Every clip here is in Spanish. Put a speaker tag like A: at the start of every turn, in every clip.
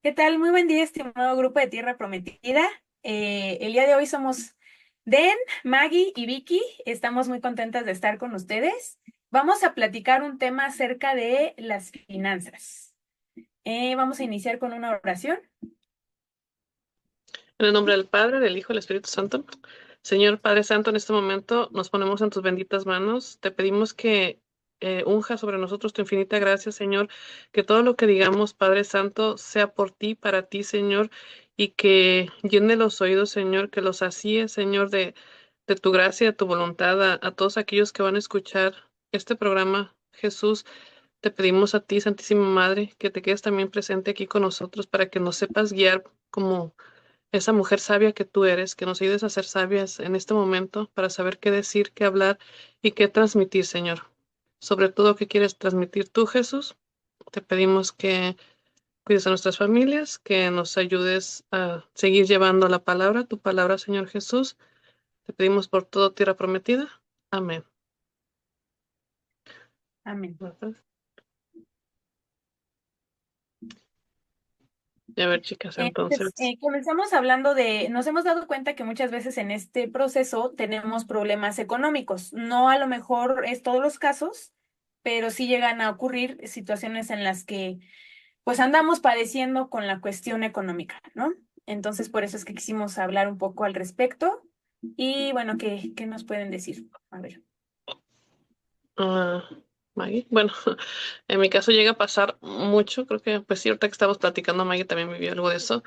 A: ¿Qué tal? Muy buen día, estimado grupo de Tierra Prometida. El día de hoy somos Den, Maggie y Vicky. Estamos muy contentas de estar con ustedes. Vamos a platicar un tema acerca de las finanzas. Vamos a iniciar con una oración.
B: En el nombre del Padre, del Hijo y del Espíritu Santo. Señor Padre Santo, en este momento nos ponemos en tus benditas manos. Te pedimos que unja sobre nosotros tu infinita gracia, Señor. Que todo lo que digamos, Padre Santo, sea por ti, para ti, Señor. Y que llene los oídos, Señor. Que los sacíe, Señor, de tu gracia, de tu voluntad a todos aquellos que van a escuchar este programa. Jesús, te pedimos a ti, Santísima Madre, que te quedes también presente aquí con nosotros para que nos sepas guiar como esa mujer sabia que tú eres, que nos ayudes a ser sabias en este momento para saber qué decir, qué hablar y qué transmitir, Señor. Sobre todo, qué quieres transmitir tú, Jesús. Te pedimos que cuides a nuestras familias, que nos ayudes a seguir llevando la palabra, tu palabra, Señor Jesús. Te pedimos por todo tierra prometida. Amén.
A: Amén.
B: Y a ver, chicas, entonces.
A: Comenzamos hablando nos hemos dado cuenta que muchas veces en este proceso tenemos problemas económicos. No a lo mejor es todos los casos, pero sí llegan a ocurrir situaciones en las que pues andamos padeciendo con la cuestión económica, ¿no? Entonces, por eso es que quisimos hablar un poco al respecto. Y bueno, ¿qué nos pueden decir? A ver.
B: Ah, Maggie. Bueno, en mi caso llega a pasar mucho. Creo que, pues sí, ahorita que estamos platicando, Maggie también vivió algo de eso.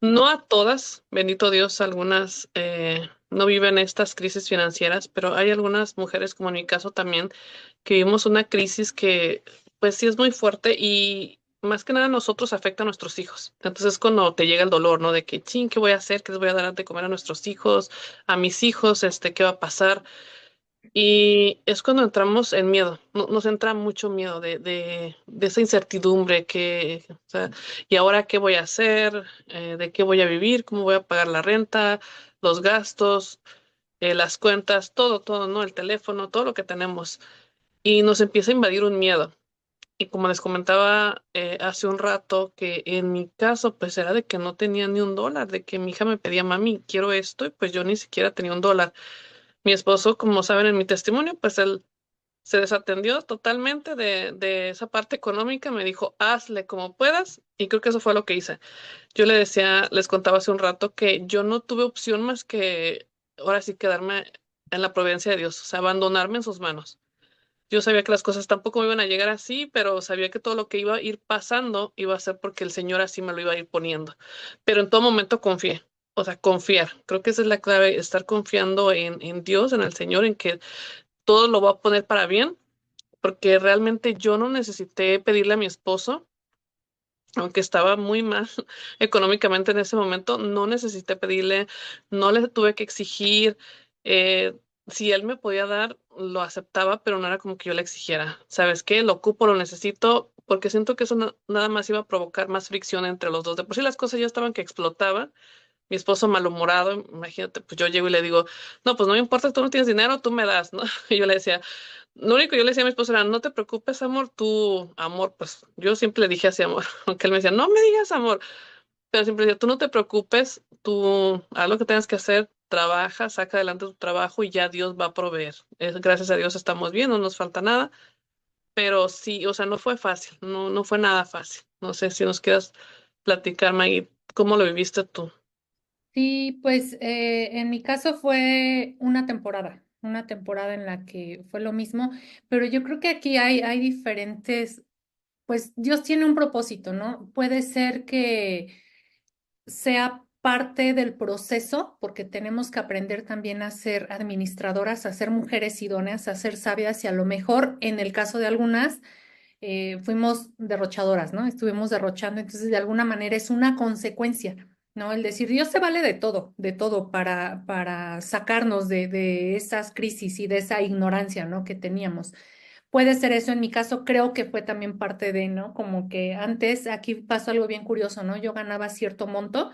B: No a todas, bendito Dios, algunas no viven estas crisis financieras, pero hay algunas mujeres, como en mi caso también, que vivimos una crisis que pues sí es muy fuerte y más que nada a nosotros afecta a nuestros hijos. Entonces es cuando te llega el dolor, ¿no? De que, ching, ¿qué voy a hacer? ¿Qué les voy a dar de comer a nuestros hijos? A mis hijos, ¿qué va a pasar? Y es cuando entramos en miedo, nos entra mucho miedo de esa incertidumbre o sea, ¿y ahora qué voy a hacer? ¿De qué voy a vivir? ¿Cómo voy a pagar la renta? Los gastos, las cuentas, todo, ¿no? El teléfono, todo lo que tenemos. Y nos empieza a invadir un miedo. Y como les comentaba hace un rato, que en mi caso, pues era de que no tenía ni un dólar, de que mi hija me pedía, mami, quiero esto, y pues yo ni siquiera tenía un dólar. Mi esposo, como saben en mi testimonio, pues él se desatendió totalmente de esa parte económica, me dijo, hazle como puedas, y creo que eso fue lo que hice. Yo le decía, les contaba hace un rato que yo no tuve opción más que ahora sí quedarme en la providencia de Dios, o sea, abandonarme en sus manos. Yo sabía que las cosas tampoco me iban a llegar así, pero sabía que todo lo que iba a ir pasando iba a ser porque el Señor así me lo iba a ir poniendo. Pero en todo momento confié, o sea, confiar. Creo que esa es la clave, estar confiando en Dios, en el Señor, en que todo lo va a poner para bien, porque realmente yo no necesité pedirle a mi esposo, aunque estaba muy mal económicamente en ese momento, no necesité pedirle, no le tuve que exigir. eh, si él me podía dar, lo aceptaba, pero no era como que yo le exigiera. ¿Sabes qué? Lo ocupo, lo necesito, porque siento que eso nada más iba a provocar más fricción entre los dos. De por sí las cosas ya estaban que explotaban. Mi esposo malhumorado, imagínate, pues yo llego y le digo, no, pues no me importa, tú no tienes dinero, tú me das, ¿no? Y yo le decía, lo único que yo le decía a mi esposo era, no te preocupes, amor, tú, amor, pues yo siempre le dije así, amor, aunque él me decía, no me digas amor, pero siempre decía, tú no te preocupes, tú haz lo que tengas que hacer, trabaja, saca adelante tu trabajo y ya Dios va a proveer. Gracias a Dios estamos bien, no nos falta nada, pero sí, o sea, no fue fácil, no fue nada fácil. No sé si nos quieras platicar, Maggie, ¿cómo lo viviste tú?
C: Sí, pues en mi caso fue una temporada en la que fue lo mismo, pero yo creo que aquí hay diferentes, pues Dios tiene un propósito, ¿no? Puede ser que sea parte del proceso, porque tenemos que aprender también a ser administradoras, a ser mujeres idóneas, a ser sabias y a lo mejor en el caso de algunas fuimos derrochadoras, ¿no? Estuvimos derrochando, entonces de alguna manera es una consecuencia, ¿no? El decir, Dios se vale de todo para sacarnos de esas crisis y de esa ignorancia, ¿no? Que teníamos. Puede ser eso, en mi caso creo que fue también parte de, ¿no? Como que antes, aquí pasó algo bien curioso, ¿no? Yo ganaba cierto monto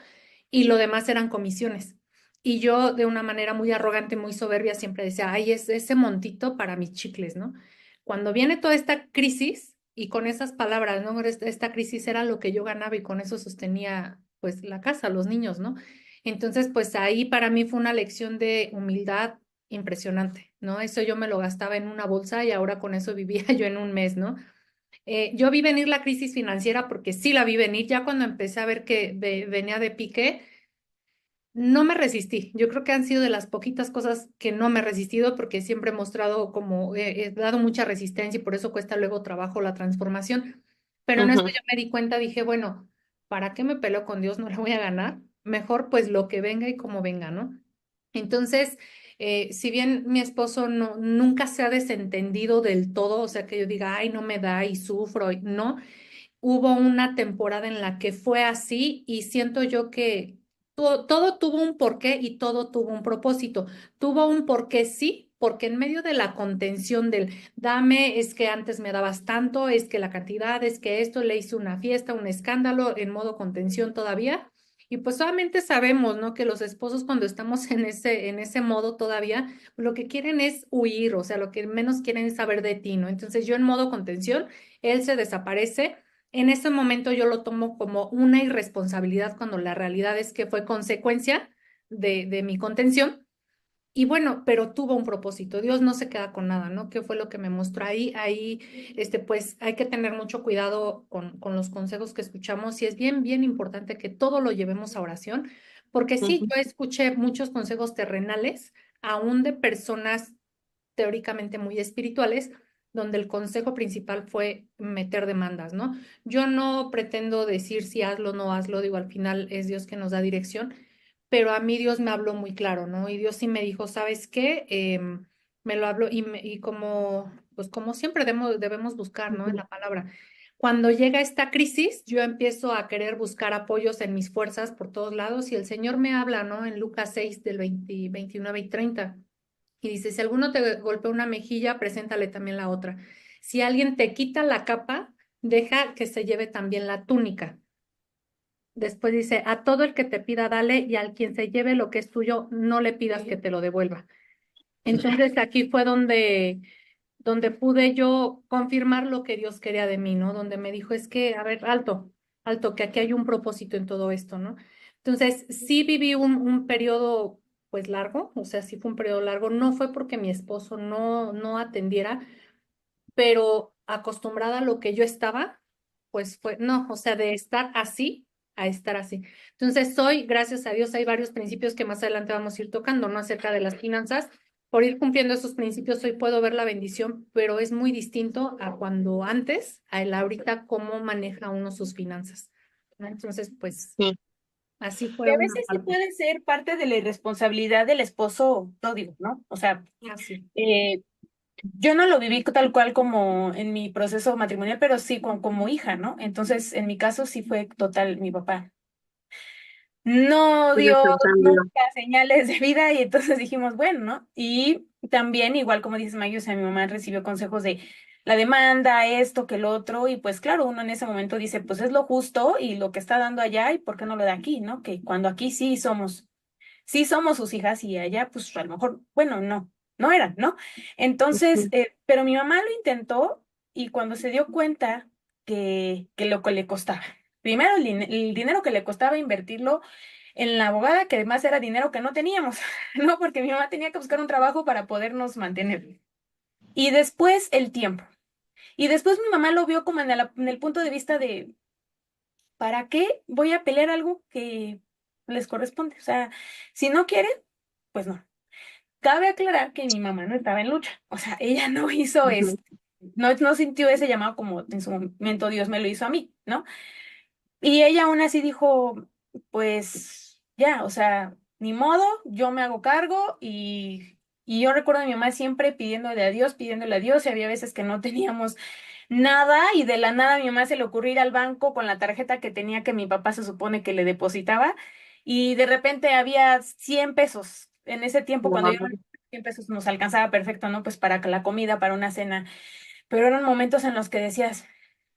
C: y lo demás eran comisiones. Y yo de una manera muy arrogante, muy soberbia, siempre decía, ay, es ese montito para mis chicles, ¿no? Cuando viene toda esta crisis, y con esas palabras, ¿no? Esta crisis era lo que yo ganaba y con eso sostenía pues la casa, los niños, ¿no? Entonces, pues ahí para mí fue una lección de humildad impresionante, ¿no? Eso yo me lo gastaba en una bolsa y ahora con eso vivía yo en un mes, ¿no? Yo vi venir la crisis financiera porque sí la vi venir, ya cuando empecé a ver que venía de pique, no me resistí. Yo creo que han sido de las poquitas cosas que no me he resistido porque siempre he mostrado como, he dado mucha resistencia y por eso cuesta luego trabajo la transformación. Pero en eso
B: Ujú,
C: yo me di cuenta, dije, bueno, ¿para qué me peleo con Dios? No le voy a ganar. Mejor pues lo que venga y como venga, ¿no? Entonces, si bien mi esposo no, nunca se ha desentendido del todo, o sea, que yo diga, ay, no me da y sufro, no, hubo una temporada en la que fue así y siento yo que todo tuvo un porqué y todo tuvo un propósito. Tuvo un porqué, sí, porque en medio de la contención del dame, es que antes me dabas tanto, es que la cantidad, es que esto, le hice una fiesta, un escándalo en modo contención todavía. Y pues solamente sabemos, ¿no? Que los esposos cuando estamos en ese modo todavía, lo que quieren es huir, o sea, lo que menos quieren es saber de ti, ¿no? Entonces yo en modo contención, él se desaparece. En ese momento yo lo tomo como una irresponsabilidad cuando la realidad es que fue consecuencia de mi contención. Y bueno, pero tuvo un propósito. Dios no se queda con nada, ¿no? ¿Qué fue lo que me mostró ahí? Ahí, pues hay que tener mucho cuidado con los consejos que escuchamos y es bien, bien importante que todo lo llevemos a oración, porque sí,
B: ujú,
C: yo escuché muchos consejos terrenales, aún de personas teóricamente muy espirituales, donde el consejo principal fue meter demandas, ¿no? Yo no pretendo decir si hazlo o no hazlo, digo, al final es Dios que nos da dirección, pero a mí Dios me habló muy claro, ¿no? Y Dios sí me dijo, ¿sabes qué? Me lo habló y como, pues como siempre debemos buscar, ¿no? En
B: ujú,
C: la palabra. Cuando llega esta crisis, yo empiezo a querer buscar apoyos en mis fuerzas por todos lados y el Señor me habla, ¿no? En Lucas 6 del 20, 29 y 30. Y dice, si alguno te golpea una mejilla, preséntale también la otra. Si alguien te quita la capa, deja que se lleve también la túnica. Después dice, a todo el que te pida, dale, y al quien se lleve lo que es tuyo, no le pidas que te lo devuelva. Entonces aquí fue donde pude yo confirmar lo que Dios quería de mí, ¿no? Donde me dijo, es que, a ver, alto, alto, que aquí hay un propósito en todo esto, ¿no? Entonces, sí viví un periodo, pues, largo, o sea, sí fue un periodo largo, no fue porque mi esposo no atendiera, pero acostumbrada a lo que yo estaba, pues fue, no, o sea, de estar así a estar así. Entonces, hoy, gracias a Dios, hay varios principios que más adelante vamos a ir tocando, ¿no? Acerca de las finanzas. Por ir cumpliendo esos principios, hoy puedo ver la bendición, pero es muy distinto a cuando antes, a él ahorita, cómo maneja uno sus finanzas, ¿no? Entonces, pues,
B: sí,
C: así
A: Y
C: fue
A: a
C: una
A: veces sí
C: parte.
A: puede ser parte de la irresponsabilidad del esposo pródigo, ¿no? O sea,
C: Así.
A: eh, yo no lo viví tal cual como en mi proceso matrimonial, pero sí como hija, ¿no? Entonces, en mi caso sí fue total mi papá. No
B: sí,
A: dio
B: desentendido.
A: nunca señales de vida y entonces dijimos, bueno, ¿no? Y también, igual como dices Maggie, o sea, mi mamá recibió consejos de la demanda, esto, que lo otro, y pues claro, uno en ese momento dice, pues es lo justo y lo que está dando allá, ¿y por qué no lo da aquí, no? Que cuando aquí sí somos sus hijas y allá, pues a lo mejor, bueno, no eran, ¿no? Entonces,
B: Ujú,
A: pero mi mamá lo intentó y cuando se dio cuenta que lo que le costaba, primero el dinero que le costaba invertirlo en la abogada, que además era dinero que no teníamos, ¿no? Porque mi mamá tenía que buscar un trabajo para podernos mantener. Y después el tiempo. Y después mi mamá lo vio como en el punto de vista de, ¿para qué voy a pelear algo que les corresponde? O sea, si no quieren, pues no. Cabe aclarar que mi mamá no estaba en lucha, o sea, ella no hizo
B: ujú,
A: no sintió ese llamado como en su momento Dios me lo hizo a mí, ¿no? Y ella aún así dijo, pues ya, o sea, ni modo, yo me hago cargo y yo recuerdo a mi mamá siempre pidiéndole a Dios, y había veces que no teníamos nada y de la nada a mi mamá se le ocurrió ir al banco con la tarjeta que tenía que mi papá se supone que le depositaba y de repente había 100 pesos. En ese tiempo, cuando yo
B: wow,
A: 100 pesos nos alcanzaba perfecto, ¿no? Pues para la comida, para una cena, pero eran momentos en los que decías,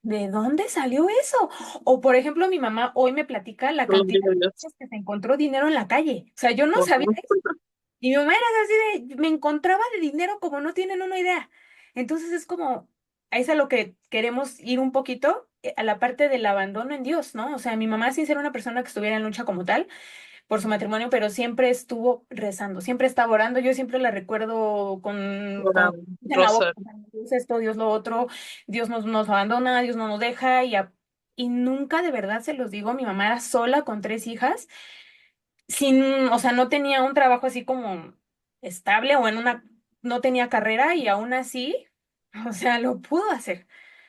A: ¿de dónde salió eso? O por ejemplo, mi mamá hoy me platica la
B: gloria
A: cantidad
B: a
A: de
B: Dios.
A: veces que se encontró dinero en la calle. O sea, yo no sabía
B: Wow.
A: eso. Y mi mamá era así de, me encontraba de dinero como no tienen una idea. Entonces es como, es a lo que queremos ir un poquito, a la parte del abandono en Dios, ¿no? O sea, mi mamá sí era una persona que estuviera en lucha como tal por su matrimonio, pero siempre estuvo rezando, siempre estaba orando. Yo siempre la recuerdo con
B: Ahora,
A: en la boca,
B: Rosa,
A: Dios esto, Dios lo otro, Dios nos abandona, Dios no nos deja, y nunca de verdad se los digo, mi mamá era sola con 3 hijas o sea, no tenía un trabajo así como estable o no tenía carrera y aún así, o sea, lo pudo hacer,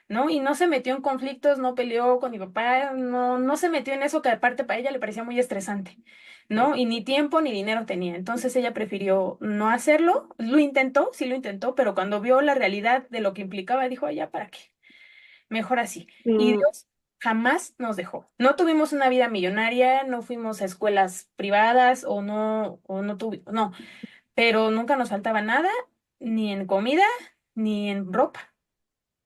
A: ¿no? Y no se metió en conflictos, no peleó con mi papá, no se metió en eso que aparte para ella le parecía muy estresante, ¿no? Y ni tiempo ni dinero tenía. Entonces ella prefirió no hacerlo, lo intentó, sí lo intentó, pero cuando vio la realidad de lo que implicaba, dijo, "Ay, ya, ¿para qué? Mejor así". Y
B: mm,
A: Dios jamás nos dejó. No tuvimos una vida millonaria, no fuimos a escuelas privadas o no tuvimos, no, pero nunca nos faltaba nada, ni en comida, ni en ropa,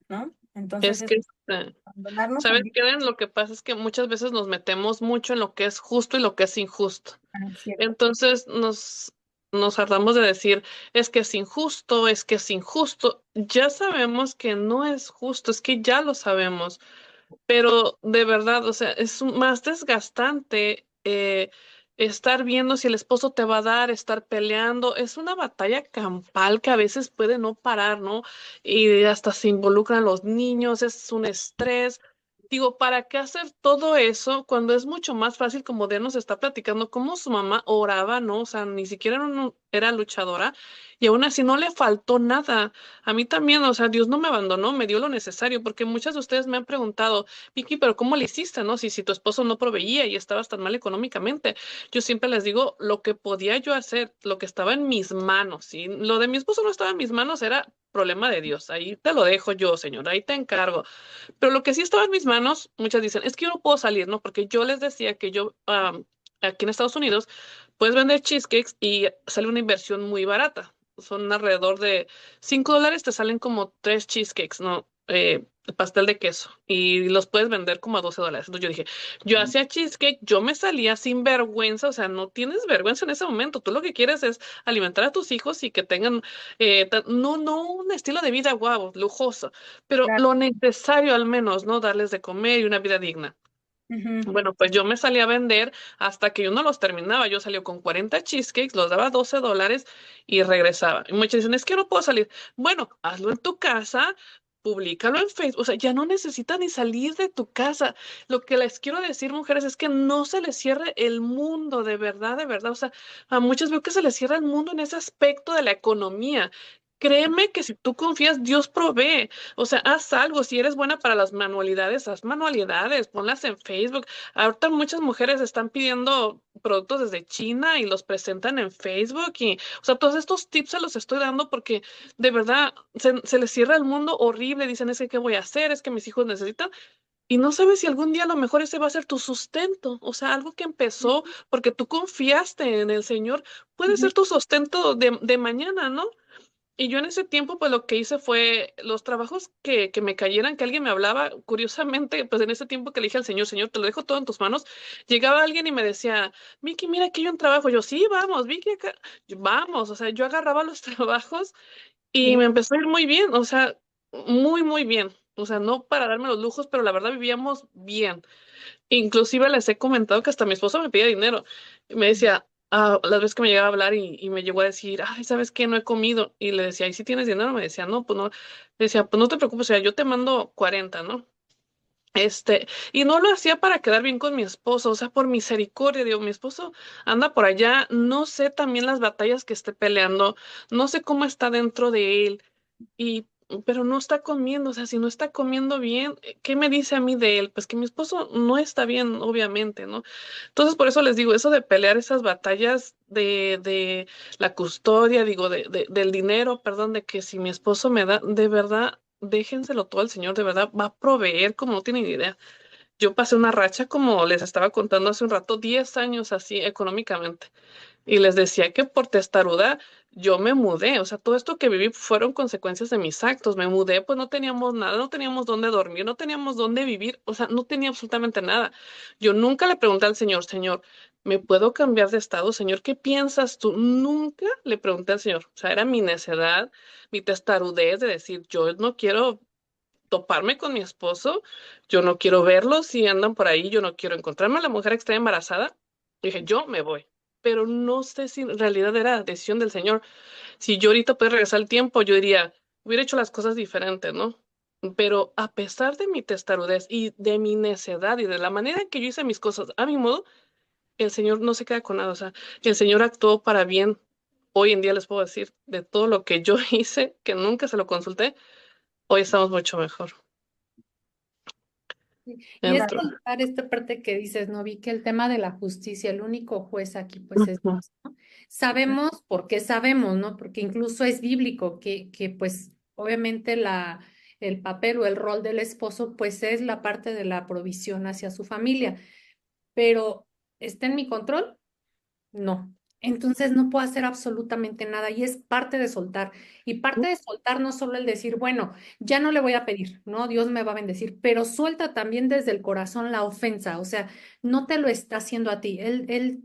A: ¿no? Entonces
B: es
A: es
B: que,
A: abandonarnos en
B: ¿sabes
A: Dios.
B: qué? Lo que pasa es que muchas veces nos metemos mucho en lo que es justo y lo que es injusto.
A: Ah, cierto.
B: Entonces nos hartamos de decir, es que es injusto, es que es injusto. Ya sabemos que no es justo, es que ya lo sabemos. Pero de verdad, o sea, es más desgastante estar viendo si el esposo te va a dar, estar peleando. Es una batalla campal que a veces puede no parar, ¿no? Y hasta se involucran los niños, es un estrés. Digo, ¿para qué hacer todo eso cuando es mucho más fácil, como de nos está platicando, cómo su mamá oraba, ¿no? O sea, ni siquiera era luchadora y aún así no le faltó nada. A mí también, o sea, Dios no me abandonó, me dio lo necesario, porque muchas de ustedes me han preguntado, Vicky, pero ¿cómo le hiciste, no? Si tu esposo no proveía y estabas tan mal económicamente. Yo siempre les digo lo que podía yo hacer, lo que estaba en mis manos. Si lo de mi esposo no estaba en mis manos, era problema de Dios. Ahí te lo dejo yo, Señor, ahí te encargo. Pero lo que sí estaba en mis manos, muchas dicen, es que yo no puedo salir, ¿no? Porque yo les decía que yo, aquí en Estados Unidos, puedes vender cheesecakes y sale una inversión muy barata. Son alrededor de $5, te salen como 3 cheesecakes, ¿no? Pastel de queso. Y los puedes vender como a $12. Entonces yo dije, yo hacía cheesecake, yo me salía sin vergüenza, o sea, no tienes vergüenza en ese momento. Tú lo que quieres es alimentar a tus hijos y que tengan, no un estilo de vida guau, lujoso, pero
A: Claro.
B: lo necesario al menos, ¿no? Darles de comer y una vida digna.
A: Ujú.
B: Bueno, pues yo me salí a vender hasta que yo no los terminaba. Yo salía con 40 cheesecakes, los daba $12 y regresaba. Y muchos dicen, es que no puedo salir. Bueno, hazlo en tu casa, públicalo en Facebook. O sea, ya no necesitas ni salir de tu casa. Lo que les quiero decir, mujeres, es que no se les cierre el mundo, de verdad, de verdad. O sea, a muchas veo que se les cierra el mundo en ese aspecto de la economía. Créeme que si tú confías, Dios provee. O sea, haz algo. Si eres buena para las manualidades, haz manualidades, ponlas en Facebook. Ahorita muchas mujeres están pidiendo productos desde China y los presentan en Facebook y, o sea, todos estos tips se los estoy dando porque de verdad se les cierra el mundo horrible. Dicen, es que ¿qué voy a hacer? Es que mis hijos necesitan. Y no sabes si algún día a lo mejor ese va a ser tu sustento. O sea, algo que empezó porque tú confiaste en el Señor, puede
A: Ujú.
B: ser tu sustento de mañana, ¿no? Y yo en ese tiempo, pues lo que hice fue los trabajos que me cayeran, que alguien me hablaba, curiosamente, pues en ese tiempo que le dije al Señor, Señor, te lo dejo todo en tus manos, llegaba alguien y me decía, Vicky, mira, aquí hay un trabajo. Yo, sí, vamos, Vicky, acá, vamos. O sea, yo agarraba los trabajos y me
A: Sí.
B: empezó a ir muy bien, o sea, muy, muy bien. O sea, no para darme los lujos, pero la verdad vivíamos bien. Inclusive les he comentado que hasta mi esposo me pide dinero. Y me decía, las veces que me llegaba a hablar y me llegó a decir, ay, ¿sabes qué? No he comido. Y le decía, ¿y si tienes dinero? Me decía, no, pues no. Le decía, pues no te preocupes, o sea, yo te mando 40, ¿no? Y no lo hacía para quedar bien con mi esposo, o sea, por misericordia, digo, mi esposo anda por allá, no sé también las batallas que esté peleando, no sé cómo está dentro de él, y, pero no está comiendo, o sea, si no está comiendo bien, ¿qué me dice a mí de él? Pues que mi esposo no está bien, obviamente, ¿no? Entonces, por eso les digo, eso de pelear esas batallas de la custodia, digo, del dinero, perdón, de que si mi esposo me da, de verdad, déjenselo todo al Señor, de verdad, va a proveer como no tienen idea. Yo pasé una racha, como les estaba contando hace un rato, 10 años así económicamente. Y les decía que por testaruda yo me mudé, o sea, todo esto que viví fueron consecuencias de mis actos. Me mudé, pues no teníamos nada, no teníamos dónde dormir, no teníamos dónde vivir, o sea, no tenía absolutamente nada. Yo nunca le pregunté al Señor, Señor, ¿me puedo cambiar de estado? Señor, ¿qué piensas tú? Nunca le pregunté al Señor, o sea, era mi necedad, mi testarudez de decir, yo no quiero toparme con mi esposo, yo no quiero verlos si andan por ahí, yo no quiero encontrarme a la mujer que está embarazada. Dije, yo me voy. Pero no sé si en realidad era decisión del Señor. Si yo ahorita puedo regresar el tiempo, yo diría, hubiera hecho las cosas diferentes, ¿no? Pero a pesar de mi testarudez y de mi necedad y de la manera en que yo hice mis cosas a mi modo, el Señor no se queda con nada. O sea, el Señor actuó para bien. Hoy en día les puedo decir, de todo lo que yo hice, que nunca se lo consulté, hoy estamos mucho mejor.
C: Y es
B: Dentro.
A: Claro.
C: contar esta parte que dices, ¿no? Vi que el tema de la justicia, el único juez aquí, pues es
B: Ujú,
C: Dios, ¿no? Sabemos, porque sabemos, ¿no? Porque incluso es bíblico que pues, obviamente el papel o el rol del esposo, pues es la parte de la provisión hacia su familia. Pero, ¿está en mi control? No. Entonces no puedo hacer absolutamente nada y es parte de soltar. Y parte de soltar no solo el decir, bueno, ya no le voy a pedir, ¿no? Dios me va a bendecir, pero suelta también desde el corazón la ofensa, o sea, no te lo está haciendo a ti. Él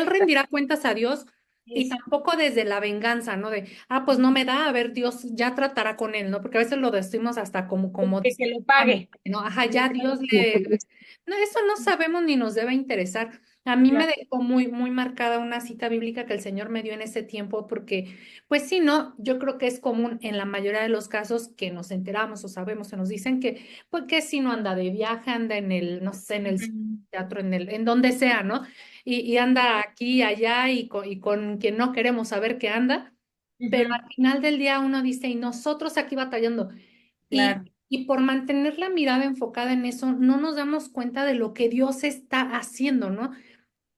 C: rendirá cuentas a Dios y
A: Es
C: tampoco desde la venganza, ¿no? De, pues no me da, a ver, Dios ya tratará con él, ¿no? Porque a veces lo decimos hasta como
A: que lo pague.
C: ¿no? Ajá, ya Dios le...
B: ujú,
C: No, eso no sabemos ni nos debe interesar. A mí me
A: Claro.
C: dejó muy, muy marcada una cita bíblica que el Señor me dio en ese tiempo, porque, pues sí, no, yo creo que es común en la mayoría de los casos que nos enteramos o sabemos, se nos dicen que, pues que si no anda de viaje, anda en el, no sé, en el
A: Ujú.
C: teatro, en donde sea, ¿no? Y anda aquí, allá y con quien no queremos saber que anda, pero
A: Ujú.
C: al final del día uno dice, y nosotros aquí batallando.
A: Claro.
C: Y por mantener la mirada enfocada en eso, no nos damos cuenta de lo que Dios está haciendo, ¿no?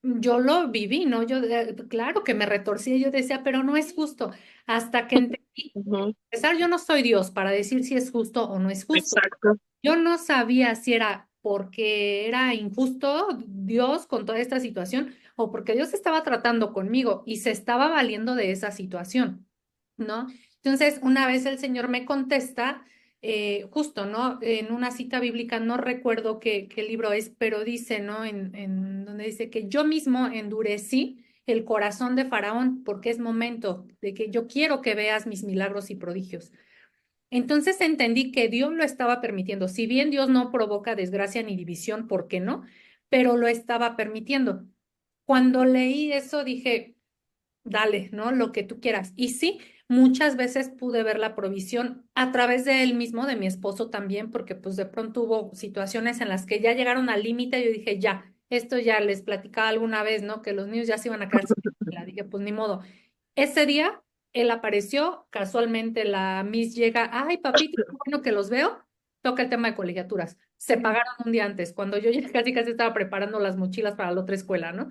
C: Yo lo viví, ¿no? Yo, claro que me retorcía, yo decía, pero no es justo. Hasta que entendí,
B: ujú,
C: a pesar, yo no soy Dios para decir si es justo o no es justo.
B: exacto.
C: Yo no sabía si era porque era injusto Dios con toda esta situación o porque Dios estaba tratando conmigo y se estaba valiendo de esa situación, ¿no? Entonces, una vez el Señor me contesta, justo, ¿no? En una cita bíblica, no recuerdo qué libro es, pero dice, ¿no? En donde dice que yo mismo endurecí el corazón de Faraón porque es momento de que yo quiero que veas mis milagros y prodigios. Entonces entendí que Dios lo estaba permitiendo. Si bien Dios no provoca desgracia ni división, ¿por qué no? Pero lo estaba permitiendo. Cuando leí eso dije, dale, ¿no? Lo que tú quieras. Y sí, muchas veces pude ver la provisión a través de él mismo, de mi esposo también, porque pues de pronto hubo situaciones en las que ya llegaron al límite y yo dije, ya, esto ya les platicaba alguna vez, ¿no? Que los niños ya se iban a quedar sin escuela. Dije, pues ni modo. Ese día él apareció, casualmente la Miss llega, ay, papito, qué bueno que los veo, toca el tema de colegiaturas. Se pagaron un día antes, cuando yo ya casi casi estaba preparando las mochilas para la otra escuela, ¿no?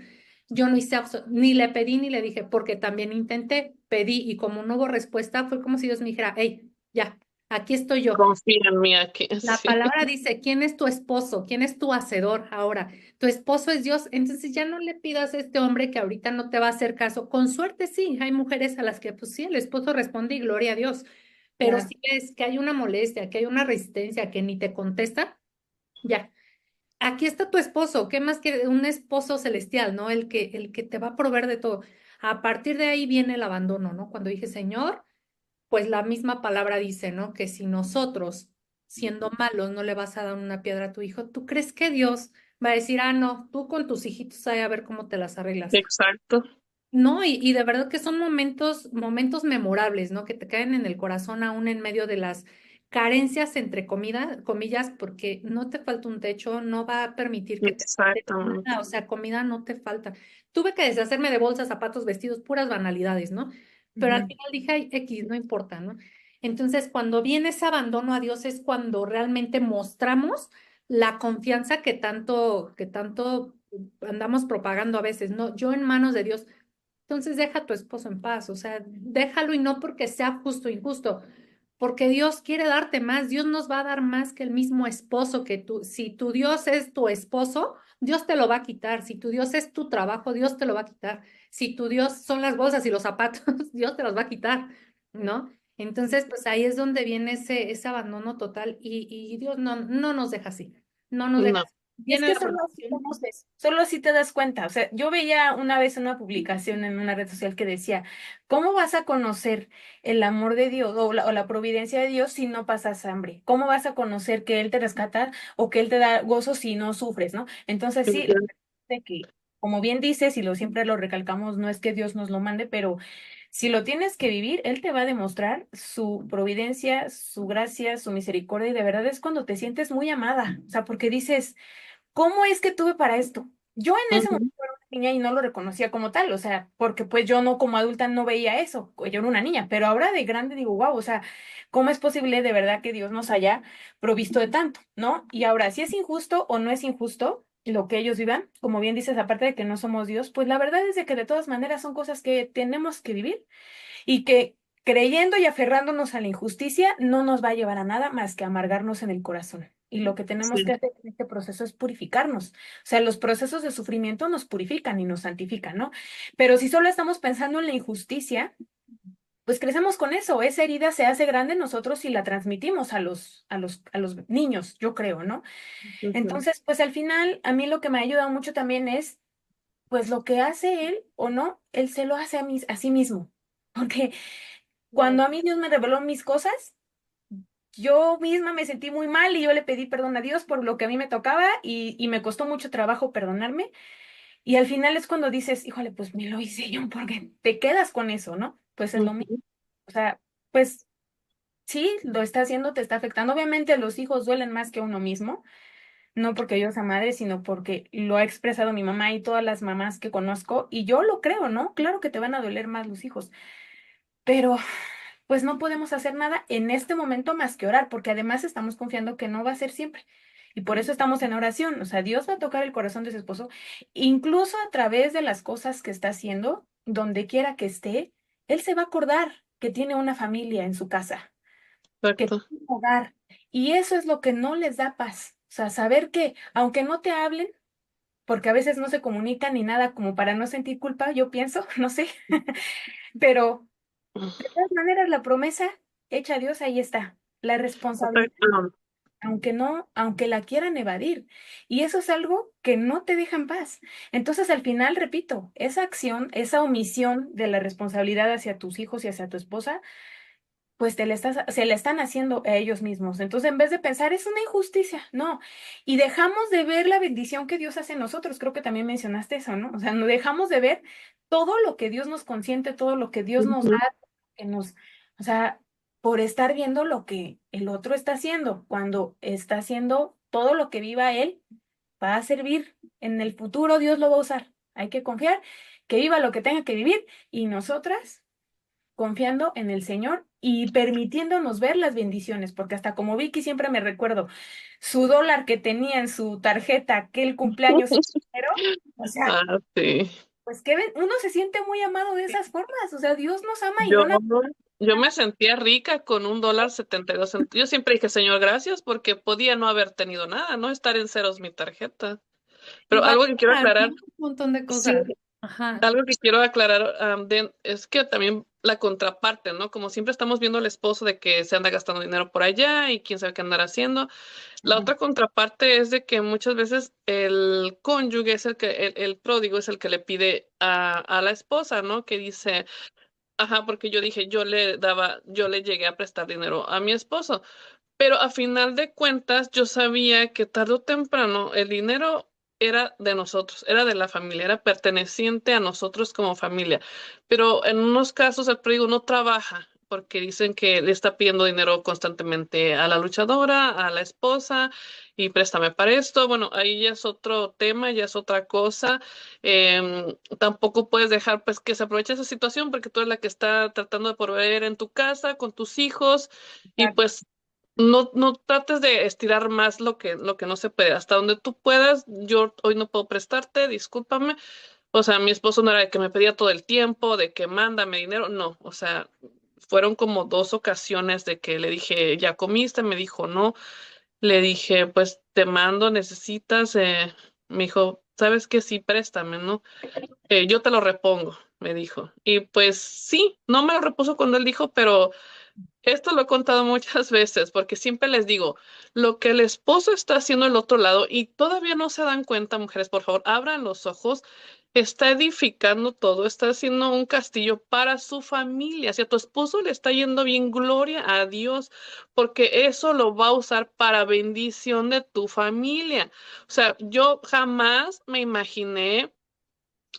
C: Yo no hice ni le pedí ni le dije, porque también intenté, pedí y como no hubo respuesta, fue como si Dios me dijera, hey, ya, aquí estoy yo.
B: Confía en mí aquí,
C: La
B: sí.
C: palabra dice, ¿quién es tu esposo? ¿Quién es tu hacedor ahora? Tu esposo es Dios, entonces ya no le pidas a este hombre que ahorita no te va a hacer caso. Con suerte sí, hay mujeres a las que pues sí, el esposo responde y gloria a Dios, pero
A: Claro.
C: si ves que hay una molestia, que hay una resistencia, que ni te contesta, ya. Aquí está tu esposo, ¿qué más que un esposo celestial, ¿no? El que te va a proveer de todo. A partir de ahí viene el abandono, ¿no? Cuando dije, Señor, pues la misma palabra dice, ¿no? Que si nosotros, siendo malos, no le vas a dar una piedra a tu hijo, ¿tú crees que Dios va a decir, no, tú con tus hijitos ahí a ver cómo te las arreglas?
B: Exacto.
C: No, y de verdad que son momentos memorables, ¿no? Que te caen en el corazón aún en medio de las carencias, entre comillas, porque no te falta un techo, no va a permitir que te falte
B: Exactamente.
C: nada, o sea, comida no te falta. Tuve que deshacerme de bolsas, zapatos, vestidos, puras banalidades, ¿no? Pero al
A: Ujú.
C: final dije, ay, X, no importa, ¿no? Entonces, cuando viene ese abandono a Dios es cuando realmente mostramos la confianza que tanto andamos propagando a veces, ¿no? Yo en manos de Dios. Entonces deja a tu esposo en paz, o sea, déjalo y no porque sea justo o injusto, porque Dios quiere darte más, Dios nos va a dar más que el mismo esposo que tú. Si tu Dios es tu esposo, Dios te lo va a quitar. Si tu Dios es tu trabajo, Dios te lo va a quitar. Si tu Dios son las bolsas y los zapatos, Dios te los va a quitar, ¿no? Entonces, pues ahí es donde viene ese abandono total y Dios no nos deja así, no nos deja
B: No.
C: así.
A: Es
C: Viene
A: que
C: la
A: solo así
C: protección.
A: conoces, solo así te das cuenta. O sea, yo veía una vez una publicación en una red social que decía, ¿cómo vas a conocer el amor de Dios o la providencia de Dios si no pasas hambre? ¿Cómo vas a conocer que Él te rescata o que Él te da gozo si no sufres, ¿no? Entonces sí, la
B: Ujú.
A: verdad es que, como bien dices, y lo siempre lo recalcamos, no es que Dios nos lo mande, pero si lo tienes que vivir, Él te va a demostrar su providencia, su gracia, su misericordia, y de verdad es cuando te sientes muy amada. O sea, porque dices, ¿cómo es que tuve para esto? Yo en ese momento
B: Ujú.
A: era una niña y no lo reconocía como tal, o sea, porque pues yo no como adulta no veía eso, yo era una niña, pero ahora de grande digo, wow, o sea, ¿cómo es posible de verdad que Dios nos haya provisto de tanto, ¿no? Y ahora, si es injusto o no es injusto lo que ellos vivan, como bien dices, aparte de que no somos Dios, pues la verdad es de que de todas maneras son cosas que tenemos que vivir y que creyendo y aferrándonos a la injusticia no nos va a llevar a nada más que amargarnos en el corazón. Y lo que tenemos que
B: Sí,
A: hacer en este proceso es purificarnos. O sea, los procesos de sufrimiento nos purifican y nos santifican, ¿no? Pero si solo estamos pensando en la injusticia, pues crecemos con eso. Esa herida se hace grande en nosotros y la transmitimos a los niños, yo creo, ¿no?
B: ujú.
A: Entonces, pues al final, a mí lo que me ha ayudado mucho también es, pues lo que hace él o no, él se lo hace a sí mismo. Porque cuando a mí Dios me reveló mis cosas, yo misma me sentí muy mal y yo le pedí perdón a Dios por lo que a mí me tocaba y me costó mucho trabajo perdonarme. Y al final es cuando dices, híjole, pues me lo hice yo, porque te quedas con eso, ¿no? Pues es lo mismo.
B: Ujú.
A: O sea, pues sí, lo está haciendo, te está afectando. Obviamente los hijos duelen más que uno mismo, no porque yo sea madre, sino porque lo ha expresado mi mamá y todas las mamás que conozco, y yo lo creo, ¿no? Claro que te van a doler más los hijos, pero pues no podemos hacer nada en este momento más que orar, porque además estamos confiando que no va a ser siempre. Y por eso estamos en oración. O sea, Dios va a tocar el corazón de su esposo, incluso a través de las cosas que está haciendo, donde quiera que esté, Él se va a acordar que tiene una familia en su casa, que
B: Exacto.
A: tiene un hogar. Y eso es lo que no les da paz. O sea, saber que aunque no te hablen, porque a veces no se comunican ni nada como para no sentir culpa, yo pienso, no sé, pero de todas maneras, la promesa hecha a Dios, ahí está. La responsabilidad,
B: Exacto.
A: aunque no, aunque la quieran evadir. Y eso es algo que no te deja en paz. Entonces, al final, repito, esa acción, esa omisión de la responsabilidad hacia tus hijos y hacia tu esposa, pues se la están haciendo a ellos mismos. Entonces, en vez de pensar, es una injusticia, no. Y dejamos de ver la bendición que Dios hace en nosotros. Creo que también mencionaste eso, ¿no? O sea, no dejamos de ver todo lo que Dios nos consiente, todo lo que Dios nos
B: Ujú.
A: da, que nos, o sea, por estar viendo lo que el otro está haciendo, cuando está haciendo todo lo que viva él, va a servir. En el futuro Dios lo va a usar. Hay que confiar que viva lo que tenga que vivir y nosotras confiando en el Señor y permitiéndonos ver las bendiciones, porque hasta como Vicky siempre me recuerdo su dólar que tenía en su tarjeta aquel cumpleaños primero, o sea,
B: Ah, sí.
A: pues que uno se siente muy amado de esas formas, o sea, Dios nos ama y
B: Yo,
A: no nada.
B: yo me sentía rica con $1.72. Yo siempre dije, Señor, gracias, porque podía no haber tenido nada, no estar en ceros mi tarjeta.
C: Y
B: Pero algo que quiero
C: valorar, ¿no?
B: aclarar,
C: Un montón de
B: sí,
C: cosas. Ajá.
B: algo que quiero aclarar, es que también la contraparte, ¿no? Como siempre estamos viendo al esposo de que se anda gastando dinero por allá y quién sabe qué andará haciendo. La
A: Ujú.
B: otra contraparte es de que muchas veces el cónyuge es el pródigo es el que le pide a la esposa, ¿no? Que dice, ajá, porque yo dije, yo le llegué a prestar dinero a mi esposo, pero a final de cuentas yo sabía que tarde o temprano el dinero era de nosotros, era de la familia, era perteneciente a nosotros como familia. Pero en unos casos el pródigo no trabaja porque dicen que le está pidiendo dinero constantemente a la luchadora, a la esposa, y préstame para esto. Bueno, ahí ya es otro tema, ya es otra cosa. Tampoco puedes dejar pues que se aproveche esa situación porque tú eres la que está tratando de proveer en tu casa con tus hijos. Y
A: Exacto.
B: pues no trates de estirar más lo que no se puede. Hasta donde tú puedas, yo hoy no puedo prestarte, discúlpame. O sea, mi esposo no era de que me pedía todo el tiempo, de que mándame dinero, no. O sea, fueron como dos ocasiones de que le dije, ¿ya comiste? Me dijo, no. Le dije, pues te mando, necesitas. Me dijo, ¿sabes qué? Sí, préstame, ¿no? Yo te lo repongo, me dijo. Y pues sí, no me lo repuso cuando él dijo, pero esto lo he contado muchas veces porque siempre les digo, lo que el esposo está haciendo al otro lado y todavía no se dan cuenta, mujeres, por favor, abran los ojos, está edificando todo, está haciendo un castillo para su familia. Si a tu esposo le está yendo bien, gloria a Dios, porque eso lo va a usar para bendición de tu familia. O sea, yo jamás me imaginé,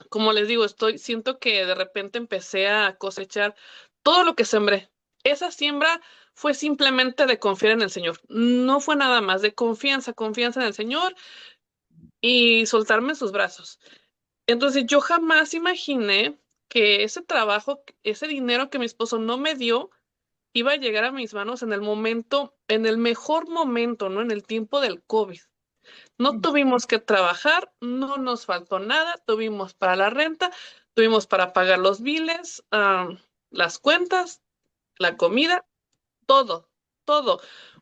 B: como les digo, siento que de repente empecé a cosechar todo lo que sembré. Esa siembra fue simplemente de confiar en el Señor. No fue nada más de confianza, confianza en el Señor y soltarme en sus brazos. Entonces yo jamás imaginé que ese trabajo, ese dinero que mi esposo no me dio, iba a llegar a mis manos en el momento, en el mejor momento, ¿no? En el tiempo del COVID. No tuvimos que trabajar, no nos faltó nada, tuvimos para la renta, tuvimos para pagar los biles, las cuentas, la comida, todo, todo.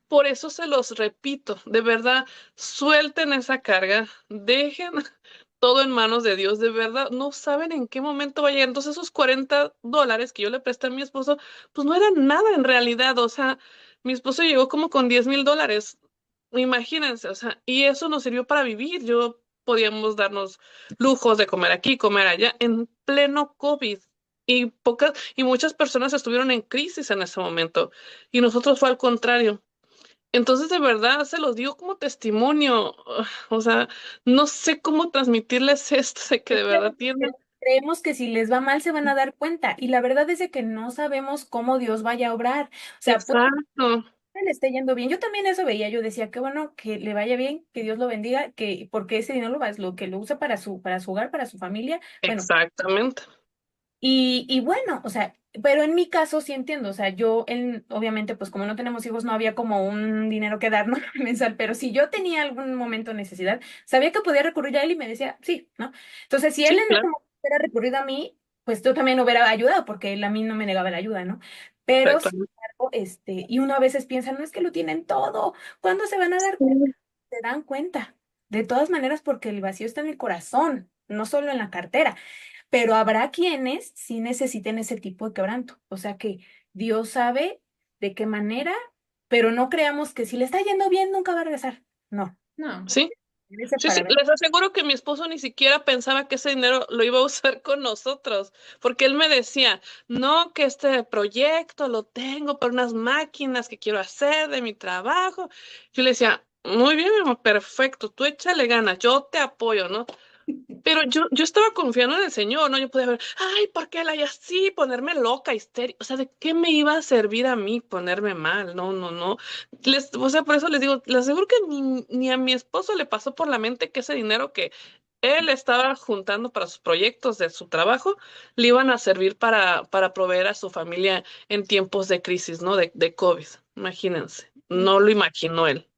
B: Por eso se los repito, de verdad, suelten esa carga, dejen todo en manos de Dios, de verdad, no saben en qué momento va a llegar. Entonces esos $40 que yo le presté a mi esposo, pues no eran nada en realidad, o sea, mi esposo llegó como con $10,000, imagínense, o sea, y eso nos sirvió para vivir. Yo podíamos darnos lujos de comer aquí, comer allá, en pleno COVID. Y muchas personas estuvieron en crisis en ese momento, y nosotros fue al contrario. Entonces, de verdad, se los digo como testimonio. O sea, no sé cómo transmitirles esto de que
A: Es
B: de
A: que
B: verdad tienen.
A: creemos que si les va mal se van a dar cuenta y la verdad es de que no sabemos cómo Dios vaya a obrar. O sea, puede
B: Exacto,
A: que le esté yendo bien. Yo también eso veía, yo decía, qué bueno que le vaya bien, que Dios lo bendiga, que porque ese dinero es lo que lo usa para su hogar, para su familia. Bueno,
B: exactamente.
A: y bueno, o sea, pero en mi caso sí entiendo, o sea, obviamente, pues como no tenemos hijos, no había como un dinero que darnos mensual, pero si yo tenía algún momento de necesidad, sabía que podía recurrir a él y me decía, sí, ¿no? Entonces, si él
B: Sí,
A: en ese
B: claro,
A: momento hubiera recurrido a mí, pues yo también hubiera ayudado, porque él a mí no me negaba la ayuda, ¿no? Pero, sin
B: exactamente.
A: embargo, y uno a veces piensa, no es que lo tienen todo, ¿cuándo se van a dar cuenta?
B: Sí,
A: Se dan cuenta, de todas maneras, porque el vacío está en el corazón, no solo en la cartera. Pero habrá quienes sí necesiten ese tipo de quebranto. O sea que Dios sabe de qué manera, pero no creamos que si le está yendo bien nunca va a regresar. No,
C: No,
B: sí,
A: regrese
B: sí,
A: para
B: sí.
A: ver.
B: Les aseguro que mi esposo ni siquiera pensaba que ese dinero lo iba a usar con nosotros, porque él me decía, no, que este proyecto lo tengo para unas máquinas que quiero hacer de mi trabajo. Yo le decía, muy bien, mi amor, perfecto, tú échale ganas, yo te apoyo, ¿no? Pero yo estaba confiando en el Señor, ¿no? Yo podía ver, ay, ¿por qué la hay así? Ponerme loca, histérica. O sea, ¿de qué me iba a servir a mí ponerme mal? No, no, no. O sea, por eso les digo, les aseguro que ni a mi esposo le pasó por la mente que ese dinero que él estaba juntando para sus proyectos de su trabajo le iban a servir para proveer a su familia en tiempos de crisis, ¿no? De COVID. Imagínense. No lo imaginó él.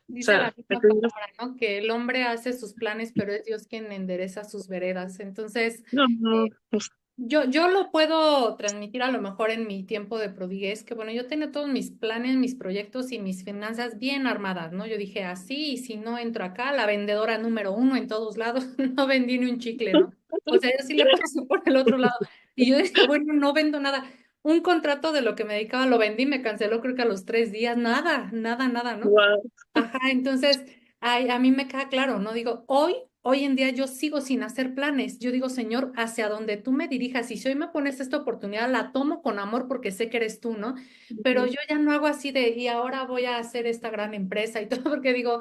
B: O
C: dice
B: sea,
C: la misma palabra, ¿no? Que el hombre hace sus planes, pero es Dios quien endereza sus veredas. Entonces,
B: no, no, pues,
C: yo lo puedo transmitir a lo mejor en mi tiempo de prodiguez, que bueno, yo tenía todos mis planes, mis proyectos y mis finanzas bien armadas, ¿no? Yo dije así, y si no entro acá, la vendedora número uno en todos lados, no vendí ni un chicle, ¿no? O sea, yo sí le pasé por el otro lado. Y yo decía, bueno, no vendo nada. Un contrato de lo que me dedicaba lo vendí, me canceló creo que a los 3 días, nada, nada, nada, ¿no?
B: wow.
C: Ajá, entonces a mí me queda claro, ¿no? Digo, hoy en día yo sigo sin hacer planes. Yo digo, Señor, hacia donde tú me dirijas, y si hoy me pones esta oportunidad, la tomo con amor porque sé que eres tú, ¿no? Pero yo ya no hago así y ahora voy a hacer esta gran empresa y todo, porque digo,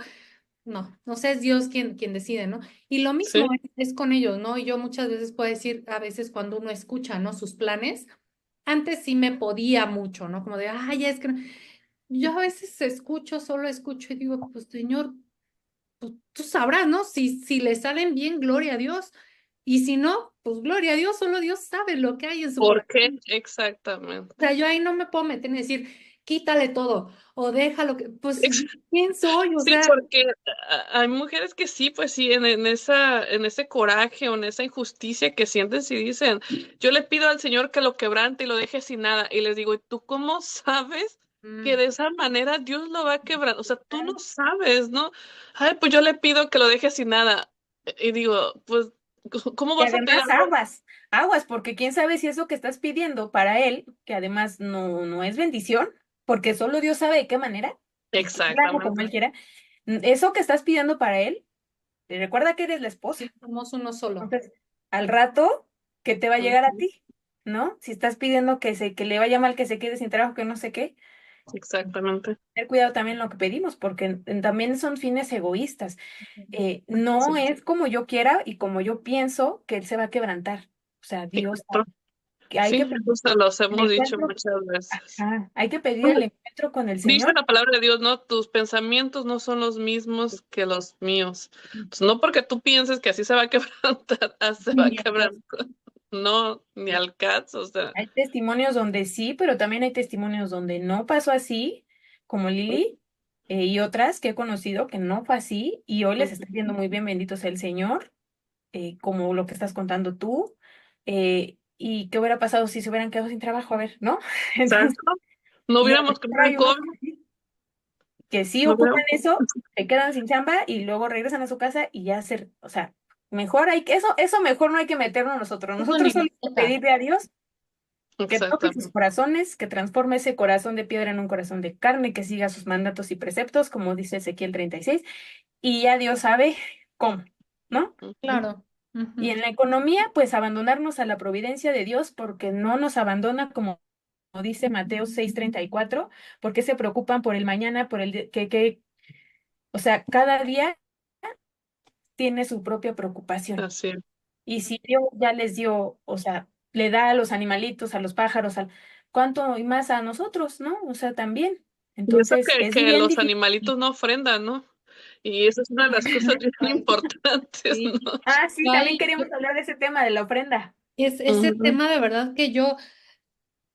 C: no, no sé, es Dios quien decide, ¿no? Y lo mismo
B: Sí.
C: es con ellos, ¿no? Y yo muchas veces puedo decir, a veces cuando uno escucha, ¿no? Sus planes, antes sí me podía mucho, ¿no? Como de, ay, es que no". Yo a veces escucho, solo escucho y digo, pues Señor, pues, tú sabrás, ¿no? Si le salen bien, gloria a Dios. Y si no, pues gloria a Dios, solo Dios sabe lo que hay en su
B: ¿Por qué?
C: corazón.
B: Exactamente.
C: O sea, yo ahí no me puedo meter en decir, quítale todo o déjalo que, pues, ¿quién soy? O
B: Sí,
C: sea,
B: porque hay mujeres que sí, pues sí, en ese coraje o en esa injusticia que sienten, si dicen, yo le pido al Señor que lo quebrante y lo deje sin nada. Y les digo, ¿y tú cómo sabes que
C: mm,
B: de esa manera Dios lo va a quebrar? O sea, tú no sabes, ¿no? Ay, pues yo le pido que lo deje sin nada. Y digo, pues ¿Cómo
A: Y
B: vas a pedir
A: además
B: algo?
A: aguas, porque quién sabe si eso que estás pidiendo para él, que además no es bendición, porque solo Dios sabe de qué manera, y que él haga como
B: Exactamente.
A: él quiera, eso que estás pidiendo para él, te recuerda que eres la esposa.
C: Somos uno solo.
A: Entonces, al rato, ¿qué te va a llegar a
B: Ujú,
A: ti? ¿No? Si estás pidiendo que le vaya mal, que se quede sin trabajo, que no sé qué,
B: exactamente.
A: tener cuidado también lo que pedimos, porque también son fines egoístas.
B: Sí,
A: No es como yo quiera y como yo pienso que él se va a quebrantar. O sea, Dios
B: exacto.
A: que hay que
B: Sí,
A: pedir
B: eso se los
A: el
B: hemos dicho
A: encuentro,
B: muchas veces.
A: hay que pedir el encuentro con el
B: Dice
A: Señor.
B: la palabra de Dios, ¿no? Tus pensamientos no son los mismos que los míos. Entonces, no porque tú pienses que así se va a quebrantar, así se va a
A: Ni a Dios.
B: quebrantar. No, ni al caso, o sea,
A: Hay testimonios donde sí, pero también hay testimonios donde no pasó así, como Lili, y otras que he conocido que no fue así, y hoy les está
B: ujú,
A: viendo muy bien, bendito sea el Señor, como lo que estás contando tú. Y qué hubiera pasado si se hubieran quedado sin trabajo, a ver, ¿no? Entonces,
B: exacto. No
A: y a lo
B: hubiéramos
A: mejor
B: comprado el
A: hay unos
B: COVID,
A: que sí
B: no
A: ocupan
B: hubiéramos.
A: eso, se quedan sin chamba y luego regresan a su casa y ya hacer, o sea, mejor hay que, eso mejor no hay que meternos nosotros.
C: Eso
A: Nosotros
C: ni
A: solo
C: nos
A: hay que
C: toca.
A: pedirle a Dios que toque sus
B: Exactamente.
A: corazones, que transforme ese corazón de piedra en un corazón de carne, que siga sus mandatos y preceptos, como dice Ezequiel 36, y ya Dios sabe cómo, ¿no?
B: Ujú,
C: Claro.
A: Y
C: Ujú.
A: en la economía, pues abandonarnos a la providencia de Dios porque no nos abandona como dice Mateo 6:34, porque se preocupan por el mañana, por el o sea, cada día tiene su propia preocupación.
B: así es.
A: Y si Dios ya les dio, o sea, le da a los animalitos, a los pájaros, cuánto y más a nosotros, ¿no? O sea, también.
B: Y eso
A: Entonces, es
B: que
A: bien
B: los
A: difícil.
B: animalitos no ofrendan, ¿no? Y eso es una de las cosas bien importantes,
C: Sí.
B: ¿no?
A: Ah, sí, también
C: Ay,
A: queríamos hablar de ese tema de la ofrenda.
C: es ese
B: Ujú,
C: tema de verdad que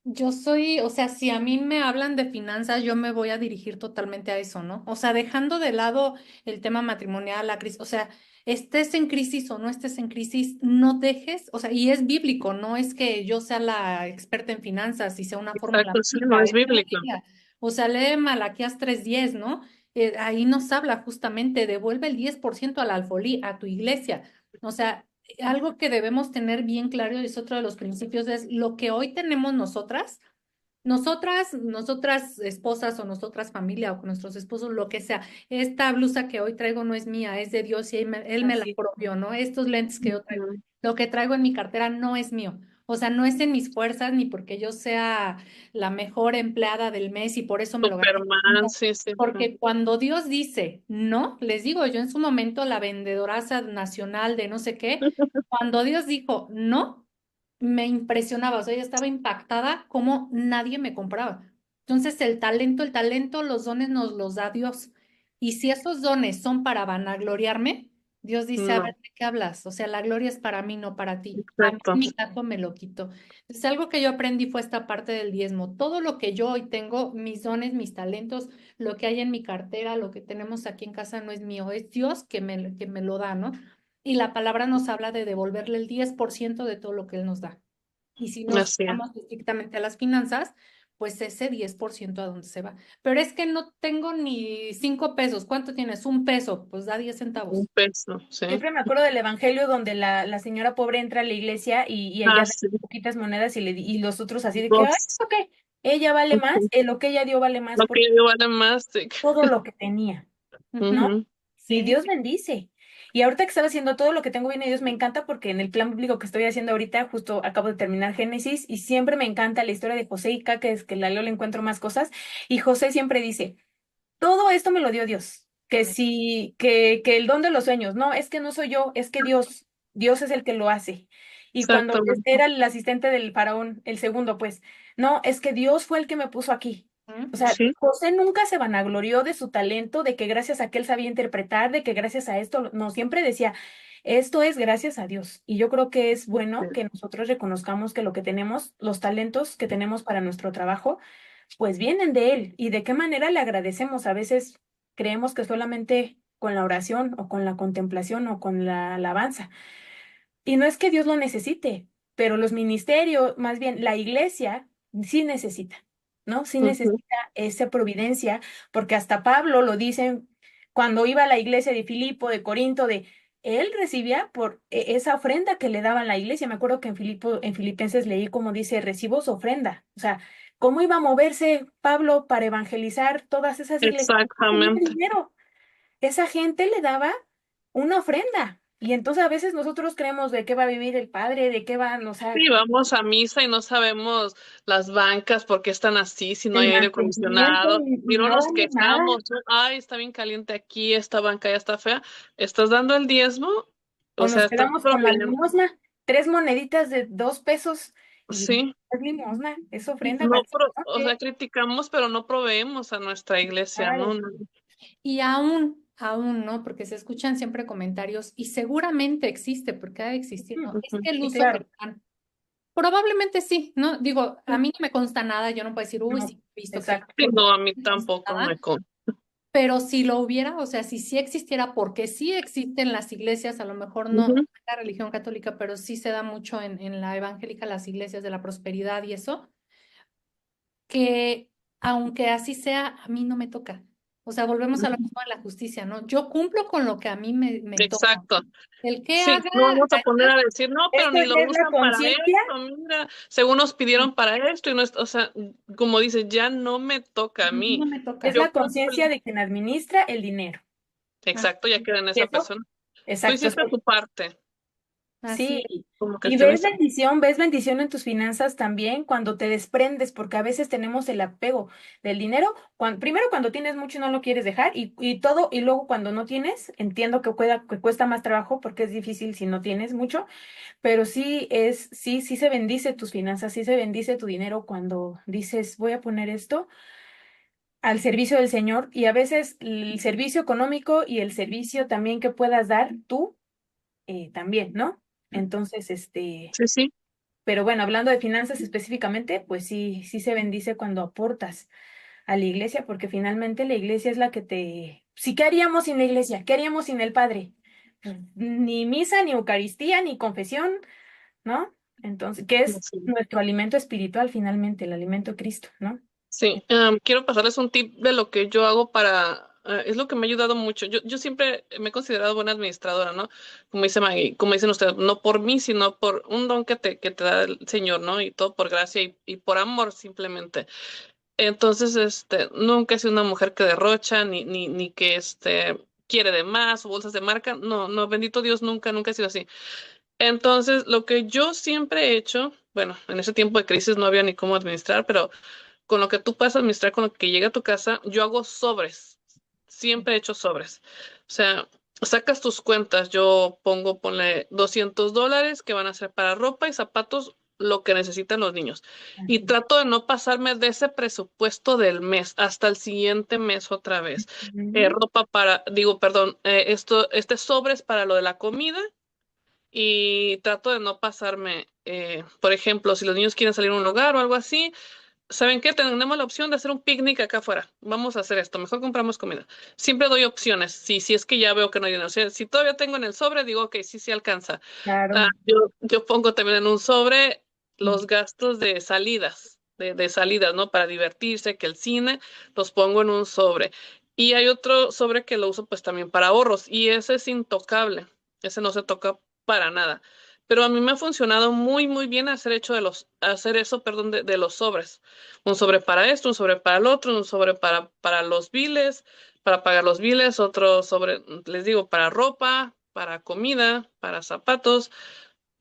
C: yo soy, o sea, si a mí me hablan de finanzas, yo me voy a dirigir totalmente a eso, ¿no? O sea, dejando de lado el tema matrimonial, la crisis, o sea, estés en crisis o no estés en crisis, no dejes, o sea, y es bíblico, no es que yo sea la experta en finanzas y sea una fórmula
B: exacto, sí, no
C: mágica,
B: es
C: es la
B: bíblico.
C: Biblia. O sea, lee Malaquías 3:10, ¿no? Ahí nos habla justamente, devuelve el 10% al alfolí, a tu iglesia. O sea, algo que debemos tener bien claro y es otro de los principios, es lo que hoy tenemos nosotras esposas o nosotras familia o con nuestros esposos, lo que sea. Esta blusa que hoy traigo no es mía, es de Dios y él me la
A: Así.
C: propió, ¿no? Estos lentes que yo traigo,
B: Ujú,
C: lo que traigo en mi cartera no es mío. O sea, no es en mis fuerzas ni porque yo sea la mejor empleada del mes y por eso me lo gané.
B: Superman,
C: No,
B: sí, sí.
C: porque cuando Dios dice no, les digo yo en su momento la vendedoraza nacional de no sé qué, cuando Dios dijo no, me impresionaba, o sea, yo estaba impactada como nadie me compraba. Entonces, el talento, los dones nos los da Dios. Y si esos dones son para vanagloriarme, Dios dice, a ver,
B: No,
C: ¿de qué hablas? O sea, la gloria es para mí, no para ti. A mí, en
B: exacto.
C: mi caso, me lo quito. Entonces, algo que yo aprendí fue esta parte del diezmo. Todo lo que yo hoy tengo, mis dones, mis talentos, lo que hay en mi cartera, lo que tenemos aquí en casa, no es mío, es Dios que me lo da, ¿no? Y la palabra nos habla de devolverle el 10% de todo lo que Él nos da. Y si nos
B: Así es.
C: vamos estrictamente a las finanzas, pues ese 10% a dónde se va. Pero es que no tengo ni 5 pesos. ¿Cuánto tienes? 1 peso, pues da 10
B: Un
C: centavos.
B: peso, sí.
A: Siempre me acuerdo del evangelio donde la señora pobre entra a la iglesia y
B: Ah,
A: ella da
B: sí.
A: poquitas monedas y los otros así de que, ay,
B: Dos.
A: ¿eso qué? Ella vale más,
B: Ujú.
A: lo que ella dio vale más
B: Lo que
A: por
B: yo vale más, sí.
A: todo lo que tenía, ¿no?
B: Ujú,
A: Y
C: Sí.
A: Dios bendice. Y ahorita que estaba haciendo todo lo que tengo viene Dios, me encanta porque en el plan bíblico que estoy haciendo ahorita, justo acabo de terminar Génesis y siempre me encanta la historia de José y Ca, que es que la leo le encuentro más cosas. Y José siempre dice, todo esto me lo dio Dios. Que
C: Amén.
A: sí, que el don de los sueños, no, es que no soy yo, es que Dios es el que lo hace. Y cuando
B: exactamente.
A: era el asistente del faraón, el segundo, pues, no, es que Dios fue el que me puso aquí. O
C: ¿Mm?
A: sea,
B: Sí,
A: José nunca se vanaglorió de su talento, de que gracias a que él sabía interpretar, de que gracias a esto, no, siempre decía, esto es gracias a Dios. Y yo creo que es bueno
B: sí.
A: que nosotros reconozcamos que lo que tenemos, los talentos que tenemos para nuestro trabajo, pues vienen de Él. ¿Y de qué manera le agradecemos? A veces creemos que solamente con la oración o con la contemplación o con la alabanza. Y no es que Dios lo necesite, pero los ministerios, más bien la iglesia, sí necesita, ¿no? Sí
B: Ujú,
A: necesita esa providencia, porque hasta Pablo lo dice cuando iba a la iglesia de Filipo, de Corinto, él recibía por esa ofrenda que le daban la iglesia. Me acuerdo que en Filipenses leí como dice, recibo su ofrenda. O sea, ¿cómo iba a moverse Pablo para evangelizar todas esas iglesias? No tenía
B: Exactamente.
A: dinero. Esa gente le daba una ofrenda. Y entonces a veces nosotros creemos de qué va a vivir el padre, de qué van, o sea,
B: Sí, vamos a misa y no sabemos las bancas por qué están así, si no
A: el
B: hay aire
A: mantenimiento
B: acondicionado.
A: y
B: Y no
A: no
B: nos
A: vale nada.
B: quejamos, ¿no? Ay, está bien caliente aquí, esta banca ya está fea. ¿Estás dando el diezmo?
A: O
B: O sea,
A: nos
B: estás
A: quedamos con la
B: proveyendo.
A: limosna, 3 moneditas de 2 pesos y
B: Sí,
A: es limosna, es ofrenda
B: no,
A: para el
B: o sea,
A: sacerdote.
B: criticamos, pero no proveemos a nuestra iglesia, ¿no?
A: Claro.
C: Y aún, ¿no? Porque se escuchan siempre comentarios y seguramente existe, porque ha de existir, ¿no? Es
B: Ujú.
C: que el
A: Sí,
C: uso que
A: claro.
C: le dan. Probablemente sí, ¿no? Digo, a
A: Sí.
C: mí no me consta nada, yo no puedo decir, uy,
A: No,
C: sí, he visto que,
A: exacto.
B: Sí,
C: porque
B: no, a mí
C: no he visto
B: tampoco
C: nada,
B: me con.
C: pero si lo hubiera, o sea, si sí existiera, porque sí existen las iglesias, a lo mejor no
B: Ujú.
C: en la religión católica, pero sí se da mucho en la evangélica, las iglesias de la prosperidad y eso, que aunque así sea, a mí no me toca. O sea, volvemos a lo mismo de la justicia, ¿no? Yo cumplo con lo que a mí me toca.
B: Exacto.
C: El que
B: Sí,
C: haga
B: no vamos a poner
C: allá,
B: a decir, no, pero
A: Esto
B: ni lo
A: ya es la
B: usan para
A: conciencia.
B: esto, mira, según nos pidieron para esto y no es, o sea, como dices, ya no me toca a
C: a mí no
B: mí.
C: me
A: Es
C: toca.
B: Yo
A: la
B: cumplo,
A: conciencia de quien administra el dinero.
C: Así,
B: exacto, ya queda en
A: Y
B: esa
A: eso,
B: persona. Tú
A: exacto.
B: hiciste tu parte,
C: así
A: Sí,
C: es.
B: como que
A: y
B: accionista.
A: ves bendición en tus finanzas también cuando te desprendes, porque a veces tenemos el apego del dinero, primero cuando tienes mucho y no lo quieres dejar, y todo, y luego cuando no tienes, entiendo que cuesta más trabajo porque es difícil si no tienes mucho, pero sí se bendice tus finanzas, sí se bendice tu dinero cuando dices, voy a poner esto al servicio del Señor, y a veces el servicio económico y el servicio también que puedas dar tú también, ¿no? Entonces,
B: Sí, sí,
A: pero bueno, hablando de finanzas específicamente, pues sí se bendice cuando aportas a la iglesia, porque finalmente la iglesia es la que te... Sí, ¿qué haríamos sin la iglesia? ¿Qué haríamos sin el Padre? Pues, ni misa, ni Eucaristía, ni confesión, ¿no? Entonces, ¿qué es
B: sí.
A: nuestro alimento espiritual finalmente? El alimento de Cristo, ¿no?
B: Sí, quiero pasarles un tip de lo que yo hago es lo que me ha ayudado mucho. Yo siempre me he considerado buena administradora, ¿no? Como dice Maggie, como dicen ustedes, no por mí, sino por un don que te da el Señor, ¿no? Y todo por gracia y por amor simplemente. Entonces, nunca he sido una mujer que derrocha, ni que quiere de más o bolsas de marca. No, no, bendito Dios, nunca he sido así. Entonces, lo que yo siempre he hecho, bueno, en ese tiempo de crisis no había ni cómo administrar, pero con lo que tú puedes administrar, con lo que llega a tu casa, yo hago sobres. Siempre he hecho sobres. O sea, sacas tus cuentas, yo ponle $200 que van a ser para ropa y zapatos, lo que necesitan los niños. Y
A: Así.
B: trato de no pasarme de ese presupuesto del mes hasta el siguiente mes otra vez.
A: Ujú.
B: Ropa perdón, este sobre es para lo de la comida y trato de no pasarme, por ejemplo, si los niños quieren salir a un lugar o algo así. ¿Saben qué? Tenemos la opción de hacer un picnic acá afuera. Vamos a hacer esto. Mejor compramos comida. Siempre doy opciones. Si es que ya veo que no hay dinero. O sea, si todavía tengo en el sobre, digo, ok, sí alcanza.
A: Claro.
B: Yo pongo también en un sobre los gastos de salidas, de salidas, ¿no? Para divertirse, que el cine, los pongo en un sobre. Y hay otro sobre que lo uso pues también para ahorros. Y ese es intocable. Ese no se toca para nada. Pero a mí me ha funcionado muy bien hacer eso, perdón, de los sobres. Un sobre para esto, un sobre para el otro, un sobre para los biles, para pagar los biles, otro sobre, les digo, para ropa, para comida, para zapatos,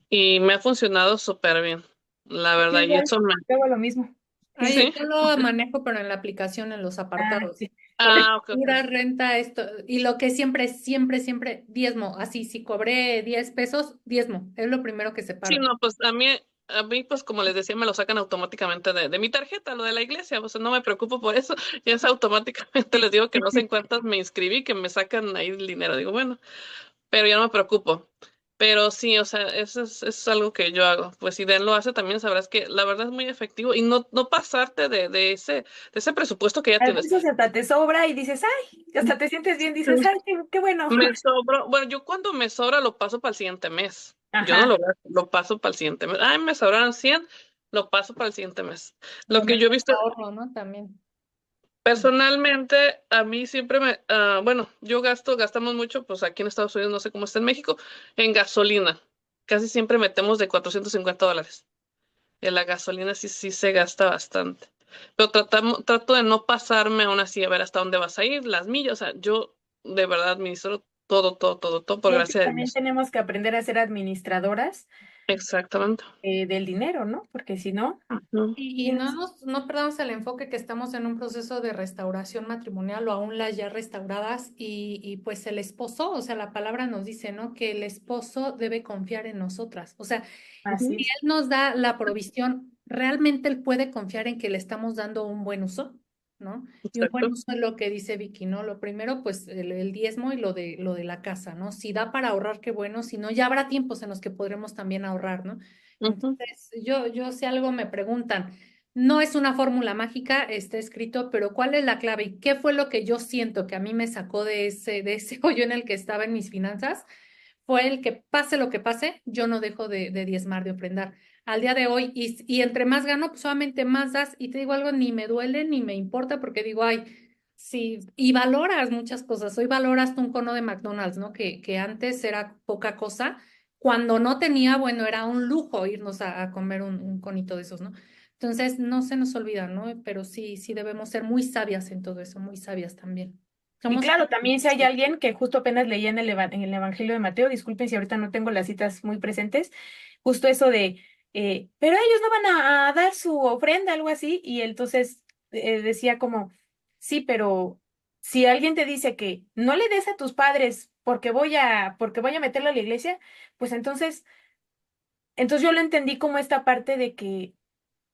B: y me ha funcionado súper bien, la
A: Yo
B: verdad, y
A: igual,
B: eso
A: yo hago lo mismo. Sí,
C: Ay,
B: sí.
C: yo lo manejo, pero en la aplicación, en los
A: ah,
C: apartados.
A: sí.
B: Ah, ok,
C: Pura
B: ok.
C: renta, esto. Y lo que siempre, diezmo. Así, si cobré 10 pesos, diezmo. Es lo primero que
B: Sí,
C: separo.
B: no, pues a mí, pues como les decía, me lo sacan automáticamente de mi tarjeta, lo de la iglesia, o sea, no me preocupo por eso, ya es automáticamente, les digo que no sé en cuántas me inscribí, que me sacan ahí el dinero, digo, bueno, pero ya no me preocupo. Pero sí, o sea, eso es algo que yo hago. Pues si Dan lo hace también sabrás que la verdad es muy efectivo y no pasarte de ese presupuesto que ya
A: A
B: tienes.
A: veces hasta te sobra y dices, ay, hasta te sientes bien, dices, ay, qué bueno.
B: Me sobró, bueno, yo cuando me sobra lo paso para el siguiente mes. Yo no
A: Ajá,
B: lo paso para el siguiente mes. Ay, me sobraron 100, lo paso para el siguiente mes. Lo
C: Lo
B: que yo he
C: metes
B: visto,
C: ahorro, ¿no? También.
B: Personalmente, a mí siempre bueno, gastamos mucho, pues aquí en Estados Unidos, no sé cómo está en México, en gasolina. Casi siempre metemos de $450. En la gasolina sí se gasta bastante. Pero trato de no pasarme aún así a ver hasta dónde vas a ir, las millas. O sea, yo de verdad administro todo, por
A: Y es que
B: gracia de
A: también
B: Dios.
A: tenemos que aprender a ser administradoras
B: Exactamente.
A: del dinero, ¿no? Porque si no,
B: Ujú.
C: Y no perdamos el enfoque que estamos en un proceso de restauración matrimonial o aún las ya restauradas y pues el esposo, o sea, la palabra nos dice, ¿no? Que el esposo debe confiar en nosotras. O sea,
A: así
C: si
A: es.
C: él nos da la provisión, ¿realmente él puede confiar en que le estamos dando un buen uso? ¿No? Y un buen
B: Exacto.
C: uso es lo que dice Vicky, ¿no? Lo primero, pues el diezmo y lo de la casa, ¿no? Si da para ahorrar, qué bueno, si no, ya habrá tiempos en los que podremos también ahorrar, ¿no?
B: Ujú.
C: Entonces, yo si algo me preguntan, no es una fórmula mágica, está escrito, pero ¿cuál es la clave? ¿Y qué fue lo que yo siento que a mí me sacó de ese hoyo en el que estaba en mis finanzas? Fue el que pase lo que pase, yo no dejo de diezmar, de ofrendar. Al día de hoy, y entre más gano, pues solamente más das, y te digo algo, ni me duele, ni me importa, porque digo, ay, sí, y valoras muchas cosas. Hoy valoras tú un cono de McDonald's, ¿no? Que antes era poca cosa. Cuando no tenía, bueno, era un lujo irnos a comer un conito de esos, ¿no? Entonces, no se nos olvida, ¿no? Pero sí debemos ser muy sabias en todo eso, muy sabias también.
A: Y
C: Somos...
A: claro, también si hay alguien que justo apenas leía en en el Evangelio de Mateo, disculpen si ahorita no tengo las citas muy presentes, justo eso de, pero ellos no van a dar su ofrenda, algo así, y entonces decía como, sí, pero si alguien te dice que no le des a tus padres porque voy a meterlo a la iglesia, pues entonces yo lo entendí como esta parte de que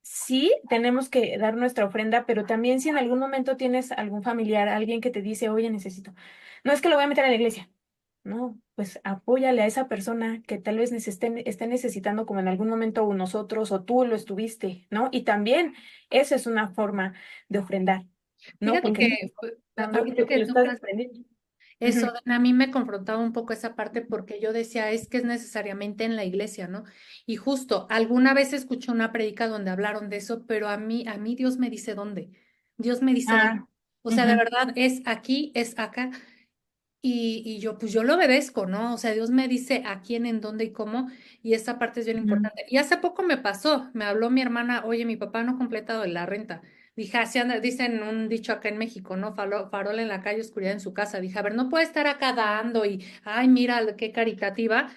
A: sí, tenemos que dar nuestra ofrenda, pero también si en algún momento tienes algún familiar, alguien que te dice, oye, necesito, no es que lo voy a meter a la iglesia, no, pues apóyale a esa persona que tal vez esté necesitando como en algún momento nosotros o tú lo estuviste, ¿no? Y también esa es una forma de ofrendar, ¿no?
C: Fíjate
A: Porque no
C: que
A: estás dando
C: ahorita
A: lo que
C: que
A: lo estás
C: tocas
A: desprendiendo.
C: eso,
A: Ujú.
C: a mí me confrontaba un poco esa parte porque yo decía, es que es necesariamente en la iglesia, ¿no? Y justo, alguna vez escuché una prédica donde hablaron de eso, pero a mí Dios me dice dónde. Dios me dice dónde.
A: Ah,
C: O sea, de
A: ujú,
C: verdad, es aquí, es acá. Y yo, pues yo lo obedezco, ¿no? O sea, Dios me dice a quién, en dónde y cómo, y esa parte es bien
A: ujú.
C: importante. Y hace poco me pasó, me habló mi hermana, oye, mi papá no ha completado la renta. Dije, así anda, dicen un dicho acá en México, ¿no? Farol en la calle, oscuridad en su casa. Dije, a ver, no puede estar acá dando y, ay, mira, qué caritativa.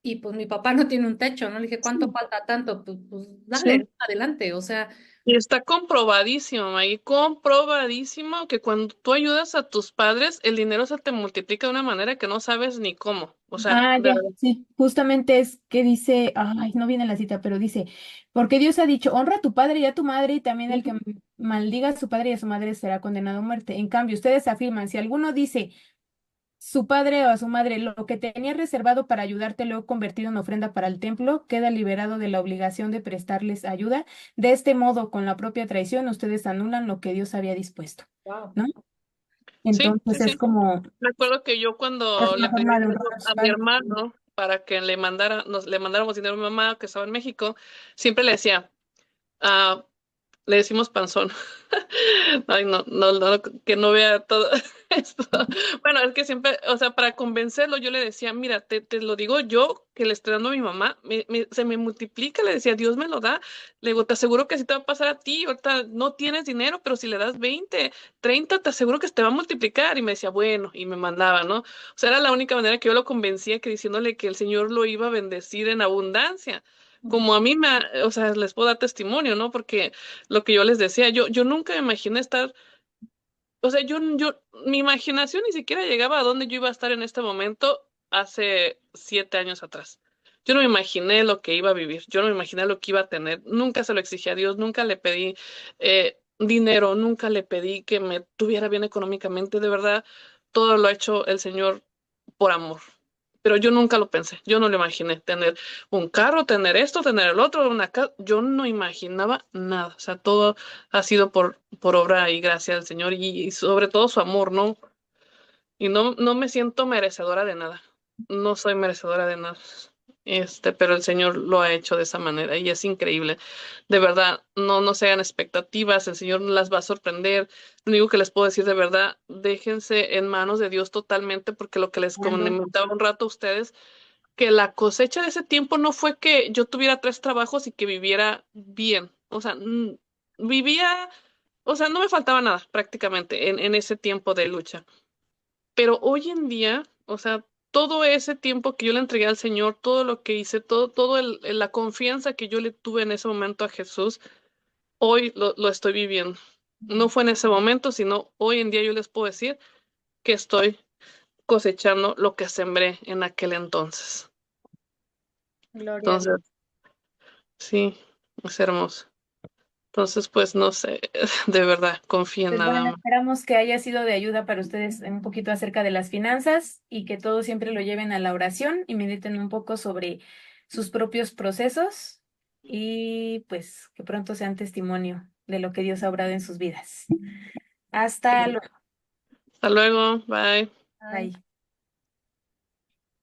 C: Y pues mi papá no tiene un techo, ¿no? Le dije, ¿cuánto
B: Sí,
C: falta tanto? Pues dale,
B: sí.
C: ¿no? Adelante, o sea.
B: Y está comprobadísimo, Maggie, comprobadísimo que cuando tú ayudas a tus padres, el dinero se te multiplica de una manera que no sabes ni cómo. O sea,
A: Ah,
B: de
A: ya,
B: verdad.
A: sí, justamente es que dice, ay, no viene la cita, pero dice, porque Dios ha dicho, honra a tu padre y a tu madre, y también el que maldiga a su padre y a su madre será condenado a muerte. En cambio, ustedes afirman, si alguno dice su padre o a su madre, lo que tenía reservado para ayudarte lo he convertido en ofrenda para el templo, queda liberado de la obligación de prestarles ayuda. De este modo, con la propia traición, ustedes anulan lo que Dios había dispuesto,
C: Wow.
A: ¿no?
B: Sí,
A: Entonces
B: sí,
A: es
B: sí.
A: como,
B: Recuerdo que yo
A: es
B: cuando le
A: una
B: pedí
A: forma de honrar
B: dinero
A: a sus
B: a mi
A: padres.
B: hermano para que le mandáramos dinero a mi mamá que estaba en México, siempre le decía, ah, le decimos panzón. Ay, no, que no vea todo esto. Bueno, es que siempre, o sea, para convencerlo, yo le decía, mira, te lo digo yo que le estoy dando a mi mamá, se me multiplica, le decía, Dios me lo da. Le digo, te aseguro que sí te va a pasar a ti, ahorita no tienes dinero, pero si le das 20, 30, te aseguro que se te va a multiplicar. Y me decía, bueno, y me mandaba, ¿no? O sea, era la única manera que yo lo convencía, que diciéndole que el Señor lo iba a bendecir en abundancia. Como a mí o sea, les puedo dar testimonio, ¿no? Porque lo que yo les decía, yo nunca me imaginé estar, o sea, mi imaginación ni siquiera llegaba a dónde yo iba a estar en este momento hace 7 años atrás. Yo no me imaginé lo que iba a vivir, yo no me imaginé lo que iba a tener, nunca se lo exigí a Dios, nunca le pedí dinero, nunca le pedí que me tuviera bien económicamente, de verdad, todo lo ha hecho el Señor por amor. Pero yo nunca lo pensé, yo no lo imaginé, tener un carro, tener esto, tener el otro, una casa, yo no imaginaba nada, o sea, todo ha sido por obra y gracia del Señor y sobre todo su amor, ¿no? Y no me siento merecedora de nada, no soy merecedora de nada. pero el Señor lo ha hecho de esa manera y es increíble. De verdad, no se hagan expectativas, el Señor las va a sorprender. Lo único que les puedo decir de verdad, déjense en manos de Dios totalmente, porque lo que les comentaba un rato a ustedes, que la cosecha de ese tiempo no fue que yo tuviera 3 trabajos y que viviera bien. O sea, vivía, o sea, no me faltaba nada prácticamente en ese tiempo de lucha. Pero hoy en día, o sea, todo ese tiempo que yo le entregué al Señor, todo lo que hice, todo la confianza que yo le tuve en ese momento a Jesús, hoy lo estoy viviendo. No fue en ese momento, sino hoy en día yo les puedo decir que estoy cosechando lo que sembré en aquel entonces.
A: Gloria a Dios.
B: Entonces, sí, es hermoso. Entonces, pues no sé, de verdad, confíen
A: Pues
B: nada
A: bueno,
B: más.
A: esperamos que haya sido de ayuda para ustedes un poquito acerca de las finanzas y que todo siempre lo lleven a la oración y mediten un poco sobre sus propios procesos y pues que pronto sean testimonio de lo que Dios ha obrado en sus vidas. Hasta
B: Sí.
A: luego.
B: Hasta luego, bye.
C: Ay.
A: Bye.